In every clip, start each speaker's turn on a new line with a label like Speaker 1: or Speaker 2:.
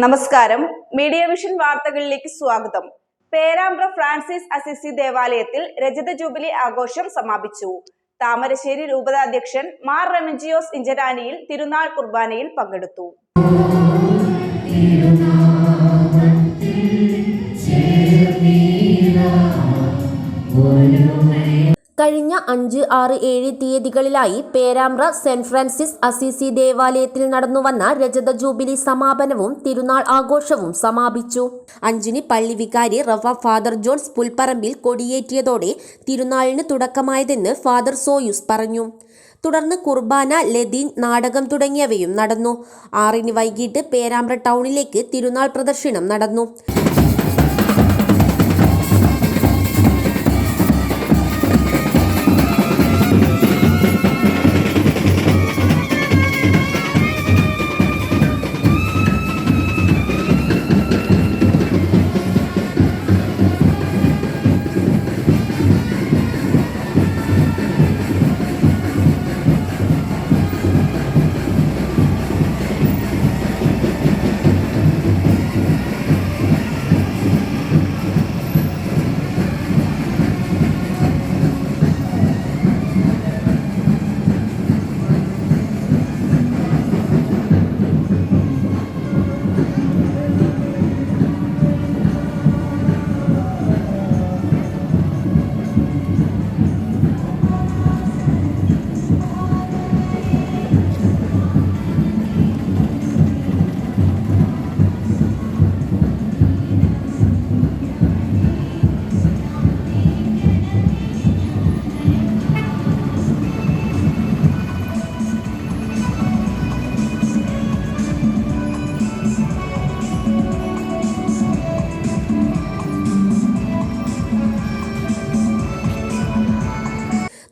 Speaker 1: നമസ്കാരം. Media vision വാർത്തകളിലേക്ക് സ്വാഗതം. പേരാമ്പ്ര ഫ്രാൻസിസ് അസിസി ദേവാലയത്തിൽ രജത ജൂബിലി ആഘോഷം സമാപിച്ചു. താമരശ്ശേരി രൂപതാധ്യക്ഷൻ മാർ റെമിജിയോസ് ഇഞ്ചനാനിയിൽ തിരുനാൾ കുർബാനയിൽ പങ്കെടുത്തു.
Speaker 2: കഴിഞ്ഞ 5, 6, 7 തീയതികളിലായി പേരാമ്പ്ര സെന്റ് ഫ്രാൻസിസ് അസിസി ദേവാലയത്തിൽ നടന്നുവന്ന രജത ജൂബിലി സമാപനവും തിരുനാൾ ആഘോഷവും സമാപിച്ചു. 5-ന് പള്ളി വികാരി റവ ഫാദർ ജോൺസ് പുൽപ്പറമ്പിൽ കൊടിയേറ്റിയതോടെ തിരുനാളിന് തുടക്കമായതെന്ന് ഫാദർ സോയൂസ് പറഞ്ഞു. തുടർന്ന് കുർബാന, ലതീൻ, നാടകം തുടങ്ങിയവയും നടന്നു. 6-ന് വൈകിട്ട് പേരാമ്പ്ര ടൗണിലേക്ക് തിരുനാൾ പ്രദക്ഷിണം നടന്നു.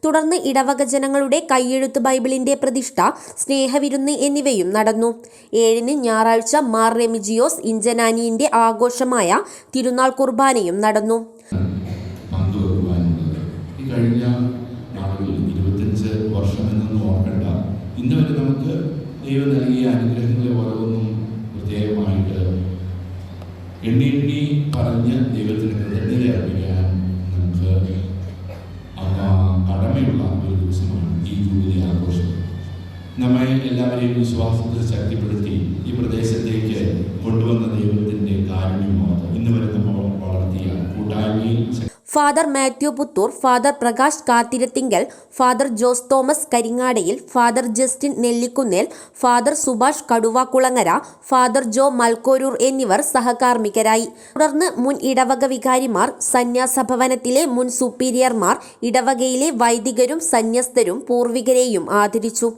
Speaker 2: തുടർന്ന് ഇടവക ജനങ്ങളുടെ കൈയെഴുത്ത് ബൈബിളിന്റെ പ്രതിഷ്ഠ, സ്നേഹവിരുന്ന് എന്നിവയും നടന്നു. 7-ന് ഞായറാഴ്ച മാർ റെമിജിയോസ് ഇഞ്ചനാനിയുടെ ആഘോഷമായ തിരുനാൾ കുർബാനയും നടന്നു.
Speaker 3: കഴിഞ്ഞ 25 വർഷമെന്നൊന്നും ഓർക്കണ്ട, ഇന്നുവരെ നമുക്ക് ദൈവം നൽകിയ അനുഗ്രഹങ്ങളെ ഓരോന്നും പ്രത്യേകമായിട്ട് എണ്ണി പറഞ്ഞ് ദൈവത്തിന് കൃതജ്ഞത അർപ്പിക്കാൻ നമുക്ക് കടമയുള്ള ഒരു ദിവസമാണ് ഈ ജൂബിലി ആഘോഷം. നമ്മെ എല്ലാവരെയും വിശ്വാസത്തിൽ ശക്തിപ്പെടുത്തി ഈ പ്രദേശത്തേക്ക് കൊണ്ടുവന്ന ദൈവത്തിൻ്റെ കാരുണ്യമോ ഇന്ന് വരെ നമ്മൾ വളർത്തിയ കൂട്ടായ്മയിൽ
Speaker 2: father Mathew Puthur, father Prakash Kathirathinkal, father Jose Thomas Karingadayil, father Justin Nellikunnel, father Subhash Kaduvakulangara, father Jo Malkoroor എന്നിവർ സഹകാർമ്മികരായി. തുടർന്ന് മുൻ ഇടവക വികാരിമാർ, സന്യാസഭവനത്തിലെ മുൻ സുപ്പീരിയർമാർ, ഇടവകയിലെ വൈദികരും സന്യസ്തരും പൂർവികരെയും ആദരിച്ചു.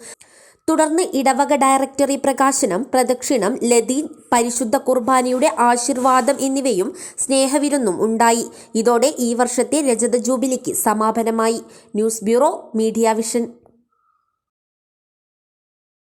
Speaker 2: തുടർന്ന് ഇടവക ഡയറക്ടറി പ്രകാശനം, പ്രദക്ഷിണം, ലതീൻ, പരിശുദ്ധ കുർബാനയുടെ ആശീർവാദം എന്നിവയും സ്നേഹവിരുന്നും ഉണ്ടായി. ഇതോടെ ഈ വർഷത്തെ രജത ജൂബിലിക്ക് സമാപനമായി. News bureau, media vision.